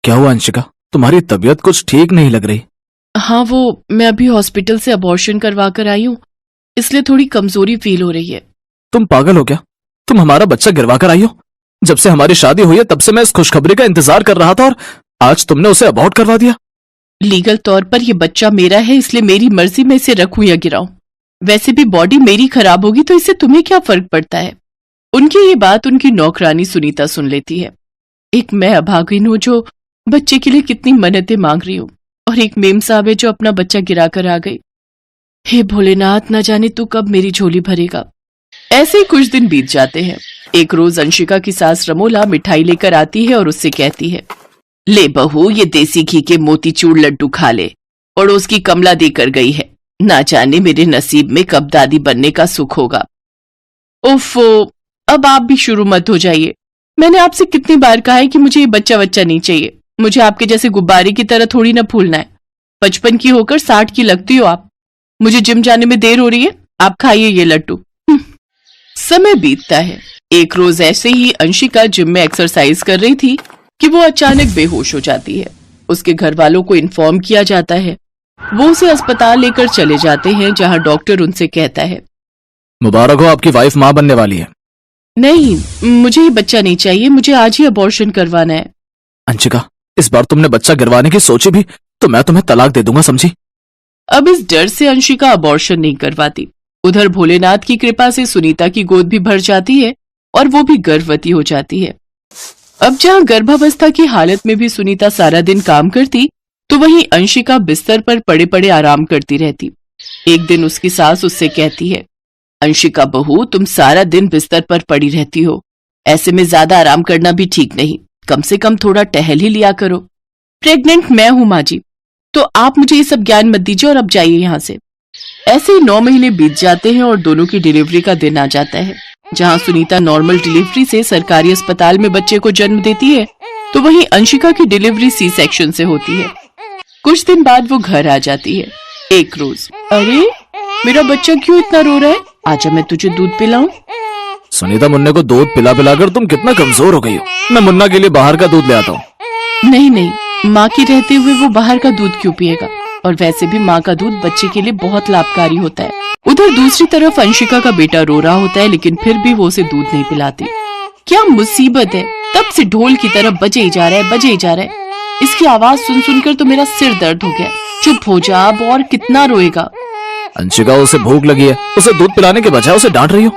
क्या हुआ अंशिका, तुम्हारी तबीयत कुछ ठीक नहीं लग रही। हाँ, वो मैं अभी हॉस्पिटल से अबॉर्शन करवा कर आई हूँ, इसलिए थोड़ी कमजोरी फील हो रही है। तुम पागल हो क्या? तुम हमारा बच्चा गिरवा कर आई हो। जब से हमारी शादी हुई है तब से मैं इस खुशखबरी का इंतजार कर रहा था और आज तुमने उसे अबॉर्ट करवा दिया। लीगल तौर पर यह बच्चा मेरा है, इसलिए मेरी मर्जी में इसे रखूं या गिराऊं। वैसे भी बॉडी मेरी खराब होगी तो इससे तुम्हें क्या फर्क पड़ता है। उनकी ये बात उनकी नौकरानी सुनीता सुन लेती है। एक मैं अभागिन हूं जो बच्चे के लिए कितनी मन्नतें मांग रही हूं, और एक मेम साहब है जो अपना बच्चा गिरा कर आ गई। हे भोलेनाथ, न जाने तू कब मेरी झोली भरेगा। ऐसे ही कुछ दिन बीत जाते हैं। एक रोज अंशिका की सास रमोला मिठाई लेकर आती है और उससे कहती है, ले बहू, ये देसी घी के मोतीचूर लड्डू खा ले। पड़ोस की कमला देकर गई है, ना जाने मेरे नसीब में कब दादी बनने का सुख होगा। ओफो, अब आप भी शुरू मत हो जाइए। मैंने आपसे कितनी बार कहा है कि मुझे ये बच्चा नहीं चाहिए। मुझे आपके जैसे गुब्बारे की तरह थोड़ी ना फूलना है। 55 की होकर 60 की लगती हो आप। मुझे जिम जाने में देर हो रही है, आप खाइए ये लड्डू। समय बीतता है। एक रोज ऐसे ही अंशिका जिम में एक्सरसाइज कर रही थी कि वो अचानक बेहोश हो जाती है। उसके घर वालों को इन्फॉर्म किया जाता है। वो उसे अस्पताल लेकर चले जाते हैं, जहां डॉक्टर उनसे कहता है, मुबारक हो, आपकी वाइफ मां बनने वाली है। नहीं, मुझे ये बच्चा नहीं चाहिए, मुझे आज ही अबॉर्शन करवाना है। अंशिका, इस बार तुमने बच्चा गिरवाने की सोची भी तो मैं तुम्हें तलाक दे दूंगा, समझी? अब इस डर से अंशिका अबॉर्शन नहीं करवाती। उधर भोलेनाथ की कृपा से सुनीता की गोद भी भर जाती है और वो भी गर्भवती हो जाती है। अब जहां गर्भावस्था की हालत में भी सुनीता सारा दिन काम करती, तो वहीं अंशिका बिस्तर पर पड़े पड़े आराम करती रहती। एक दिन उसकी सास उससे कहती है, अंशिका बहू, तुम सारा दिन बिस्तर पर पड़ी रहती हो, ऐसे में ज्यादा आराम करना भी ठीक नहीं, कम से कम थोड़ा टहल ही लिया करो। प्रेग्नेंट मैं हूं माँ जी, तो आप मुझे ये सब ज्ञान मत दीजिए और अब जाइए यहाँ से। ऐसे ही 9 महीने बीत जाते हैं और दोनों की डिलीवरी का दिन आ जाता है। जहाँ सुनीता नॉर्मल डिलीवरी से सरकारी अस्पताल में बच्चे को जन्म देती है, तो वहीं अंशिका की डिलीवरी सी सेक्शन से होती है। कुछ दिन बाद वो घर आ जाती है। एक रोज, अरे मेरा बच्चा क्यों इतना रो रहा है, आजा मैं तुझे दूध पिलाऊं। सुनीता, मुन्ने को दूध पिला पिलाकर तुम कितना कमजोर हो गई हो। मैं मुन्ना के लिए बाहर का दूध ले आता हूँ। नहीं नहीं, माँ की रहते हुए वो बाहर का दूध क्यों पिएगा, और वैसे भी माँ का दूध बच्चे के लिए बहुत लाभकारी होता है। उधर दूसरी तरफ अंशिका का बेटा रो रहा होता है, लेकिन फिर भी वो उसे दूध नहीं पिलाती। क्या मुसीबत है, तब से ढोल की तरफ बजे ही जा रहा है, बजे ही जा रहा है। इसकी आवाज सुन सुनकर तो मेरा सिर दर्द हो गया। चुप हो जा, अब और कितना रोएगा। अंशिका, उसे भूख लगी है, उसे दूध पिलाने के बजाय उसे डांट रही हो।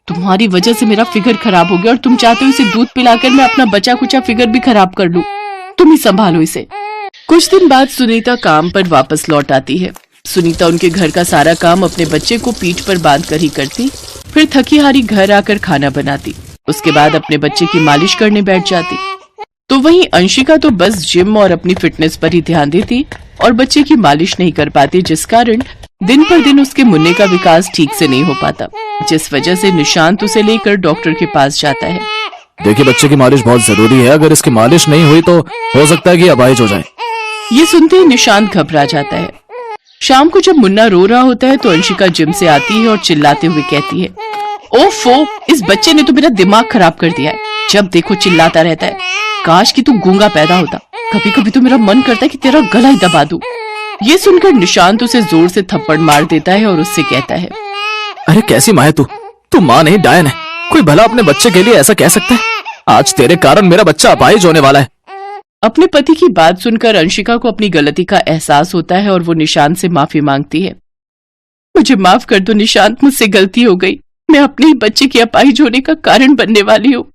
तुम्हारी वजह से मेरा फिगर खराब हो गया और तुम चाहते हो इसे दूध पिलाकर मैं अपना बचा कुचा फिगर भी खराब कर लूं। तुम ही संभालो इसे। कुछ दिन बाद सुनीता काम पर वापस लौट आती है। सुनीता उनके घर का सारा काम अपने बच्चे को पीठ पर बांध कर ही करती, फिर थकी हारी घर आकर खाना बनाती। उसके बाद अपने बच्चे की मालिश करने बैठ जाती। तो वहीं अंशिका तो बस जिम और अपनी फिटनेस पर ही ध्यान देती और बच्चे की मालिश नहीं कर पाती, जिस कारण दिन पर दिन उसके मुन्ने का विकास ठीक से नहीं हो पाता, जिस वजह से निशांत उसे लेकर डॉक्टर के पास जाता है। देखिए, बच्चे की मालिश बहुत जरूरी है, अगर इसकी मालिश नहीं हुई तो हो सकता है कि अपाहिज हो जाए। ये सुनते ही निशांत घबरा जाता है। शाम को जब मुन्ना रो रहा होता है तो अंशिका जिम से आती है और चिल्लाते हुए कहती है, ओफो, इस बच्चे ने तो मेरा दिमाग खराब कर दिया है, जब देखो चिल्लाता रहता है। काश कि तू गूंगा पैदा होता, कभी कभी तो मेरा मन करता है कि तेरा गला ही दबा दूं। ये सुनकर निशांत उसे जोर से थप्पड़ मार देता है और उससे कहता है, अरे कैसी माँ है तू माँ नहीं डायन है। कोई भला अपने बच्चे के लिए ऐसा कह सकता है? आज तेरे कारण मेरा बच्चा अपाहिज होने वाला है। अपने पति की बात सुनकर अंशिका को अपनी गलती का एहसास होता है और वो निशांत से माफी मांगती है। मुझे माफ कर दो निशांत, मुझसे गलती हो गई, मैं अपने ही बच्चे के अपाहिज होने का कारण बनने वाली हूँ।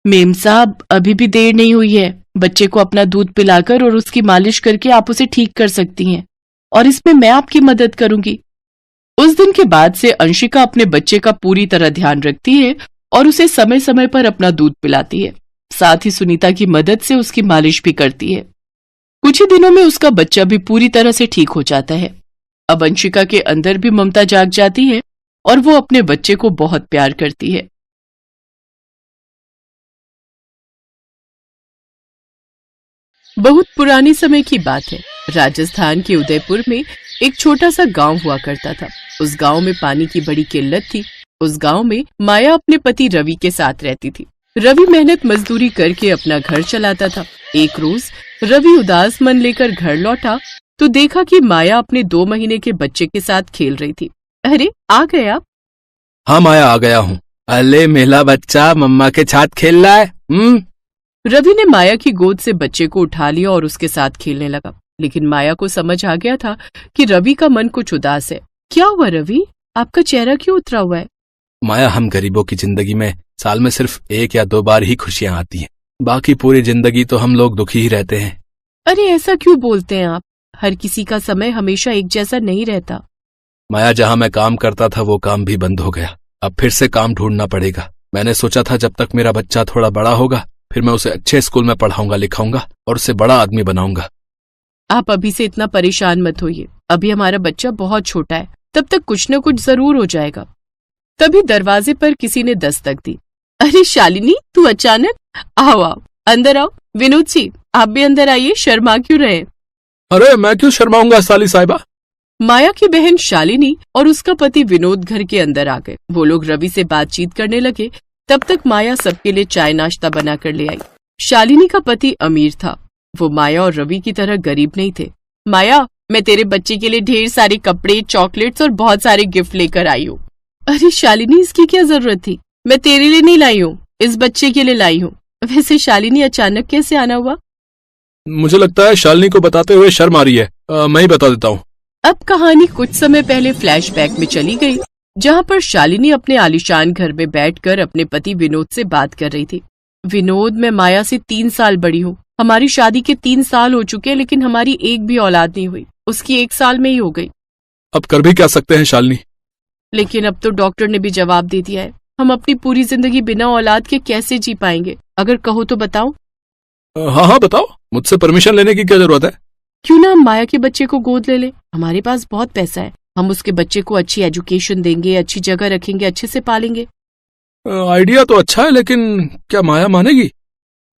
मेम साहब, अभी भी देर नहीं हुई है, बच्चे को अपना दूध पिलाकर और उसकी मालिश करके आप उसे ठीक कर सकती हैं, और इसमें मैं आपकी मदद करूंगी। उस दिन के बाद से अंशिका अपने बच्चे का पूरी तरह ध्यान रखती है और उसे समय समय पर अपना दूध पिलाती है, साथ ही सुनीता की मदद से उसकी मालिश भी करती है। कुछ ही दिनों में उसका बच्चा भी पूरी तरह से ठीक हो जाता है। अब अंशिका के अंदर भी ममता जाग जाती है और वो अपने बच्चे को बहुत प्यार करती है। बहुत पुराने समय की बात है। राजस्थान के उदयपुर में एक छोटा सा गांव हुआ करता था। उस गांव में पानी की बड़ी किल्लत थी। उस गांव में माया अपने पति रवि के साथ रहती थी। रवि मेहनत मजदूरी करके अपना घर चलाता था। एक रोज रवि उदास मन लेकर घर लौटा तो देखा कि माया अपने 2 महीने के बच्चे के साथ खेल रही थी। अरे आ गए आप? हाँ माया, आ गया हूँ। अले मेला बच्चा मम्मा के साथ खेल रहा है। रवि ने माया की गोद से बच्चे को उठा लिया और उसके साथ खेलने लगा। लेकिन माया को समझ आ गया था कि रवि का मन कुछ उदास है। क्या हुआ रवि, आपका चेहरा क्यों उतरा हुआ है? माया, हम गरीबों की जिंदगी में साल में सिर्फ 1 या 2 बार ही खुशियां आती हैं। बाकी पूरी जिंदगी तो हम लोग दुखी ही रहते हैं। अरे ऐसा क्यों बोलते हैं आप? हर किसी का समय हमेशा एक जैसा नहीं रहता। माया, जहाँ मैं काम करता था वो काम भी बंद हो गया। अब फिर से काम ढूंढना पड़ेगा। मैंने सोचा था जब तक मेरा बच्चा थोड़ा बड़ा होगा फिर मैं उसे अच्छे स्कूल में पढ़ाऊंगा लिखाऊंगा और उसे बड़ा आदमी बनाऊंगा। आप अभी से इतना परेशान मत होइए। अभी हमारा बच्चा बहुत छोटा है, तब तक कुछ न कुछ जरूर हो जाएगा। तभी दरवाजे पर किसी ने दस्तक दी। अरे शालिनी, तू अचानक? आओ आओ, अंदर आओ। विनोद जी, आप भी अंदर आइए, शर्मा क्यों रहे? अरे मैं क्यों शर्माऊंगा साली साहिबा। माया की बहन शालिनी और उसका पति विनोद घर के अंदर आ गए। वो लोग रवि से बातचीत करने लगे। तब तक माया सबके लिए चाय नाश्ता बना कर ले आई। शालिनी का पति अमीर था, वो माया और रवि की तरह गरीब नहीं थे। माया, मैं तेरे बच्चे के लिए ढेर सारे कपड़े, चॉकलेट्स और बहुत सारे गिफ्ट लेकर आई हूँ। अरे शालिनी, इसकी क्या जरूरत थी? मैं तेरे लिए नहीं लाई हूँ, इस बच्चे के लिए लाई हूँ। वैसे शालिनी, अचानक कैसे आना हुआ? मुझे लगता है शालिनी को बताते हुए शर्म आ रही है। मैं ही बता देता हूँ। अब कहानी कुछ समय पहले फ्लैशबैक में चली गई, जहाँ पर शालिनी अपने आलीशान घर में बैठकर अपने पति विनोद से बात कर रही थी। विनोद, मैं माया से 3 साल बड़ी हूँ। हमारी शादी के 3 साल हो चुके हैं, लेकिन हमारी एक भी औलाद नहीं हुई। उसकी 1 साल में ही हो गई। अब कर भी क्या सकते हैं शालिनी? लेकिन अब तो डॉक्टर ने भी जवाब दे दिया है। हम अपनी पूरी जिंदगी बिना औलाद के कैसे जी पाएंगे? अगर कहो तो बताओ। हाँ हाँ बताओ, मुझसे परमिशन लेने की क्या जरूरत है? क्यों ना हम माया के बच्चे को गोद ले ले। हमारे पास बहुत पैसा है। हम उसके बच्चे को अच्छी एजुकेशन देंगे, अच्छी जगह रखेंगे, अच्छे से पालेंगे। आइडिया तो अच्छा है, लेकिन क्या माया मानेगी?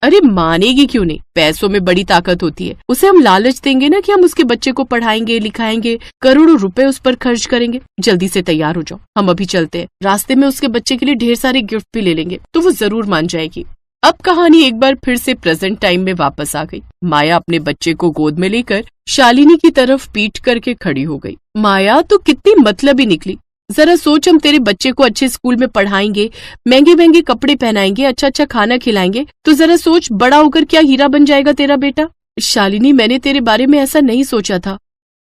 अरे मानेगी क्यों नहीं, पैसों में बड़ी ताकत होती है। उसे हम लालच देंगे ना कि हम उसके बच्चे को पढ़ाएंगे लिखाएंगे, करोड़ों रुपए उस पर खर्च करेंगे। जल्दी से तैयार हो जाओ, हम अभी चलते हैं। रास्ते में उसके बच्चे के लिए ढेर सारे गिफ्ट भी ले लेंगे, तो वो जरूर मान जाएगी। अब कहानी एक बार फिर से प्रेजेंट टाइम में वापस आ गई। माया अपने बच्चे को गोद में लेकर शालिनी की तरफ पीठ करके खड़ी हो गई। माया, तो कितनी मतलबी निकली। जरा सोच, हम तेरे बच्चे को अच्छे स्कूल में पढ़ाएंगे, महंगे महंगे कपड़े पहनाएंगे, अच्छा अच्छा खाना खिलाएंगे, तो जरा सोच, बड़ा होकर क्या हीरा बन जाएगा तेरा बेटा। शालिनी, मैंने तेरे बारे में ऐसा नहीं सोचा था।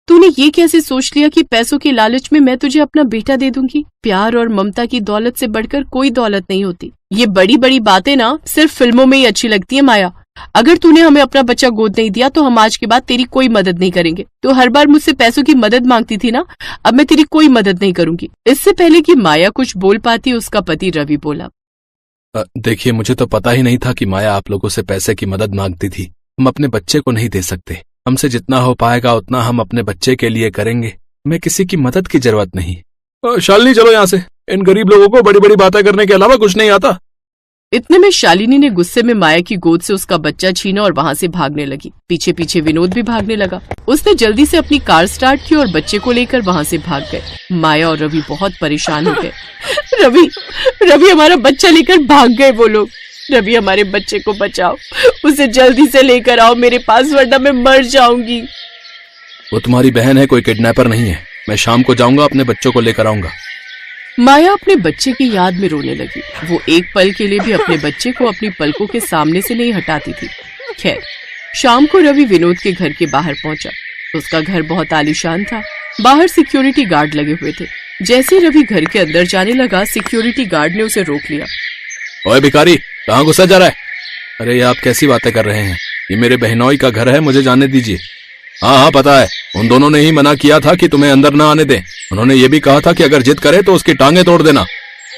तूने ये कैसे सोच लिया कि पैसों के लालच में मैं तुझे अपना बेटा दे दूंगी? प्यार और ममता की दौलत से बढ़कर कोई दौलत नहीं होती। ये बड़ी बड़ी बातें ना सिर्फ फिल्मों में ही अच्छी लगती है माया। अगर तूने हमें अपना बच्चा गोद नहीं दिया तो हम आज के बाद तेरी कोई मदद नहीं करेंगे। तो हर बार मुझसे पैसों की मदद मांगती थी ना, अब मैं तेरी कोई मदद नहीं करूंगी। इससे पहले कि माया कुछ बोल पाती, उसका पति रवि बोला। देखिए, मुझे तो पता ही नहीं था कि माया आप लोगों से पैसे की मदद मांगती थी। हम अपने बच्चे को नहीं दे सकते। हमसे जितना हो पाएगा उतना हम अपने बच्चे के लिए करेंगे। हमें किसी की मदद की जरूरत नहीं। शालिनी, चलो यहाँ से। इन गरीब लोगों को बड़ी बड़ी बातें करने के अलावा कुछ नहीं आता। इतने में शालिनी ने गुस्से में माया की गोद से उसका बच्चा छीना और वहाँ से भागने लगी। पीछे पीछे विनोद भी भागने लगा। उसने जल्दी से अपनी कार स्टार्ट की और बच्चे को लेकर वहाँ से भाग गए। माया और रवि बहुत परेशान हो गए। रवि, हमारा बच्चा लेकर भाग गए वो लोग। रवि, हमारे बच्चे को बचाओ, उसे जल्दी से लेकर आओ मेरे पास, वरना मैं मर जाऊंगी। वो तुम्हारी बहन है, कोई किडनैपर नहीं है। मैं शाम को जाऊंगा, अपने बच्चों को लेकर आऊंगा। माया अपने बच्चे की याद में रोने लगी। वो एक पल के लिए भी अपने बच्चे को अपनी पलकों के सामने से नहीं हटाती थी। खैर, शाम को रवि विनोद के घर के बाहर पहुंचा। उसका घर बहुत आलीशान था। बाहर सिक्योरिटी गार्ड लगे हुए थे। जैसे ही रवि घर के अंदर जाने लगा, सिक्योरिटी गार्ड ने उसे रोक लिया। ओए भिखारी, कहाँ घुसा जा रहा है? अरे ये आप कैसी बातें कर रहे हैं? ये मेरे बहनोई का घर है, मुझे जाने दीजिए। हाँ हाँ पता है, उन दोनों ने ही मना किया था कि तुम्हें अंदर न आने दें। उन्होंने ये भी कहा था कि अगर जिद करे तो उसकी टांगे तोड़ देना।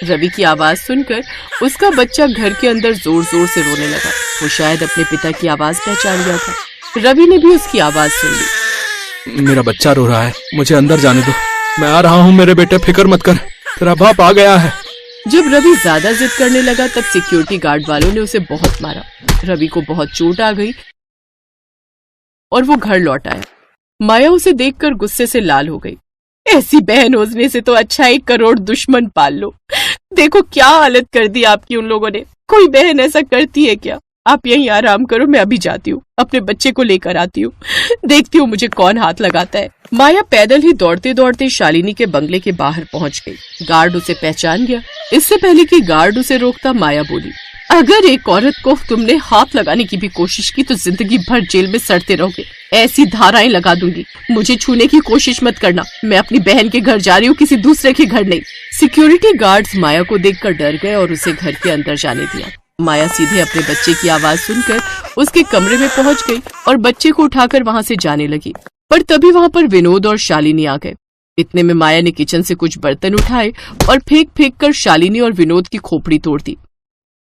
रवि की आवाज सुनकर उसका बच्चा घर के अंदर जोर जोर से रोने लगा। वो शायद अपने पिता की आवाज पहचान गया था। रवि ने भी उसकी आवाज सुन ली। मेरा बच्चा रो रहा है, मुझे अंदर जाने दो। मैं आ रहा हूँ मेरे बेटे, फिक्र मत कर, तेरा बाप आ गया है। जब रवि ज्यादा जिद करने लगा तब सिक्योरिटी गार्ड वालों ने उसे बहुत मारा। रवि को बहुत चोट आ गई और वो घर लौट आया। माया उसे देखकर गुस्से से लाल हो गई। ऐसी बहन होने से तो अच्छा 1 करोड़ दुश्मन पाल लो। देखो क्या हालत कर दी आपकी उन लोगों ने। कोई बहन ऐसा करती है क्या? आप यहीं आराम करो, मैं अभी जाती हूँ, अपने बच्चे को लेकर आती हूँ, देखती हूँ मुझे कौन हाथ लगाता है। माया पैदल ही दौड़ते दौड़ते शालिनी के बंगले के बाहर पहुंच गई। गार्ड उसे पहचान गया। इससे पहले कि गार्ड उसे रोकता, माया बोली, अगर एक औरत को तुमने हाथ लगाने की भी कोशिश की तो जिंदगी भर जेल में सड़ते रहोगे। ऐसी धाराएं लगा दूंगी। मुझे छूने की कोशिश मत करना। मैं अपनी बहन के घर जा रही हूँ, किसी दूसरे के घर नहीं। सिक्योरिटी गार्ड्स माया को देखकर डर गए और उसे घर के अंदर जाने दिया। माया सीधे अपने बच्चे की आवाज सुनकर उसके कमरे में पहुंच गई और बच्चे को उठाकर वहां से जाने लगी। पर तभी वहां पर विनोद और शालिनी आ गए। इतने में माया ने किचन से कुछ बर्तन उठाए और फेंक कर शालिनी और विनोद की खोपड़ी तोड़ दी।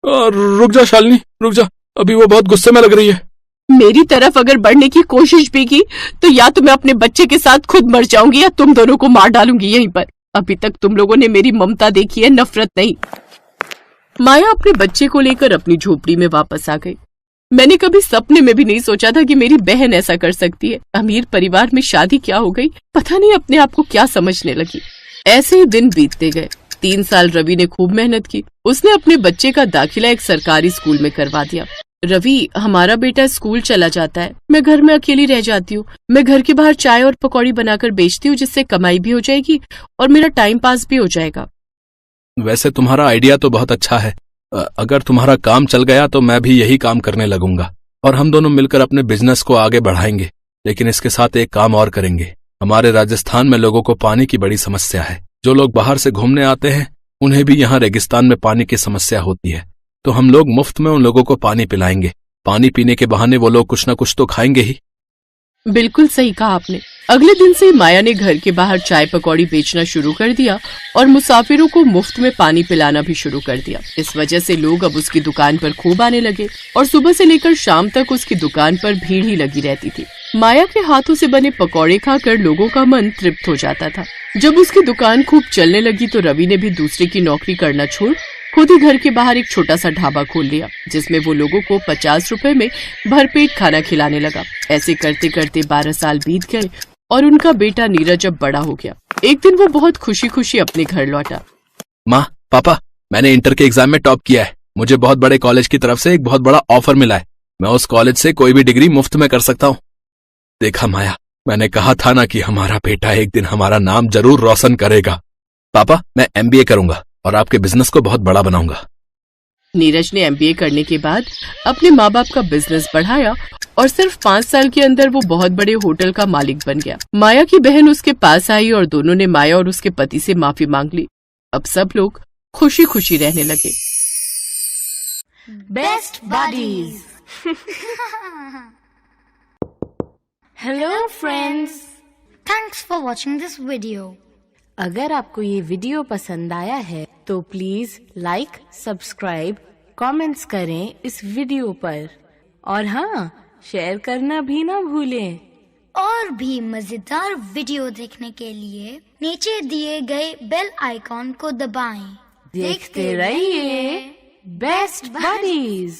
रुक जा शालिनी, रुक जा, अभी वो बहुत गुस्से में लग रही है। मेरी तरफ अगर बढ़ने की कोशिश भी की तो या तो मैं अपने बच्चे के साथ खुद मर जाऊंगी या तुम दोनों को मार डालूंगी यहीं पर। अभी तक तुम लोगों ने मेरी ममता देखी है, नफरत नहीं। माया अपने बच्चे को लेकर अपनी झोपड़ी में वापस आ गई। मैंने कभी सपने में भी नहीं सोचा था कि मेरी बहन ऐसा कर सकती है। अमीर परिवार में शादी क्या हो गई, पता नहीं अपने आप को क्या समझने लगी। ऐसे ही दिन बीतते गए। 3 साल रवि ने खूब मेहनत की। उसने अपने बच्चे का दाखिला एक सरकारी स्कूल में करवा दिया। रवि, हमारा बेटा स्कूल चला जाता है, मैं घर में अकेली रह जाती हूँ। मैं घर के बाहर चाय और पकौड़ी बनाकर बेचती हूँ, जिससे कमाई भी हो जाएगी और मेरा टाइम पास भी हो जाएगा। वैसे तुम्हारा आइडिया तो बहुत अच्छा है। अगर तुम्हारा काम चल गया तो मैं भी यही काम करने लगूंगा और हम दोनों मिलकर अपने बिजनेस को आगे बढ़ाएंगे। लेकिन इसके साथ एक काम और करेंगे। हमारे राजस्थान में लोगों को पानी की बड़ी समस्या है। जो लोग बाहर से घूमने आते हैं उन्हें भी यहाँ रेगिस्तान में पानी की समस्या होती है। तो हम लोग मुफ्त में उन लोगों को पानी पिलाएंगे। पानी पीने के बहाने वो लोग कुछ न कुछ तो खाएंगे ही। बिल्कुल सही कहा आपने। अगले दिन से माया ने घर के बाहर चाय पकौड़ी बेचना शुरू कर दिया और मुसाफिरों को मुफ्त में पानी पिलाना भी शुरू कर दिया। इस वजह से लोग अब उसकी दुकान पर खूब आने लगे और सुबह से लेकर शाम तक उसकी दुकान पर भीड़ ही लगी रहती थी। माया के हाथों से बने पकौड़े खाकर लोगों का मन तृप्त हो जाता था। जब उसकी दुकान खूब चलने लगी तो रवि ने भी दूसरे की नौकरी करना छोड़ खुद ही घर के बाहर एक छोटा सा ढाबा खोल लिया, जिसमें वो लोगों को 50 रुपए में भरपेट खाना खिलाने लगा। ऐसे करते करते 12 साल बीत गए और उनका बेटा नीरज अब बड़ा हो गया। एक दिन वो बहुत खुशी खुशी अपने घर लौटा। माँ, पापा, मैंने इंटर के एग्जाम में टॉप किया है। मुझे बहुत बड़े कॉलेज की तरफ से एक बहुत बड़ा ऑफर मिला है। मैं उस कॉलेज से कोई भी डिग्री मुफ्त में कर सकता हूँ। देखा माया, मैंने कहा था ना कि हमारा बेटा एक दिन हमारा नाम जरूर रोशन करेगा। पापा, मैं MBA करूंगा और आपके बिजनेस को बहुत बड़ा बनाऊंगा। नीरज ने MBA करने के बाद अपने माँ बाप का बिजनेस बढ़ाया और सिर्फ 5 साल के अंदर वो बहुत बड़े होटल का मालिक बन गया। माया की बहन उसके पास आई और दोनों ने माया और उसके पति से माफी मांग ली। अब सब लोग खुशी खुशी रहने लगे। Best buddies. Hello friends, Thanks for watching this video. अगर आपको ये वीडियो पसंद आया है तो प्लीज लाइक, सब्सक्राइब, कमेंट्स करें इस वीडियो पर और हाँ, शेयर करना भी ना भूलें। और भी मजेदार वीडियो देखने के लिए नीचे दिए गए बेल आइकॉन को दबाएं। देखते रहिए बेस्ट बडीज।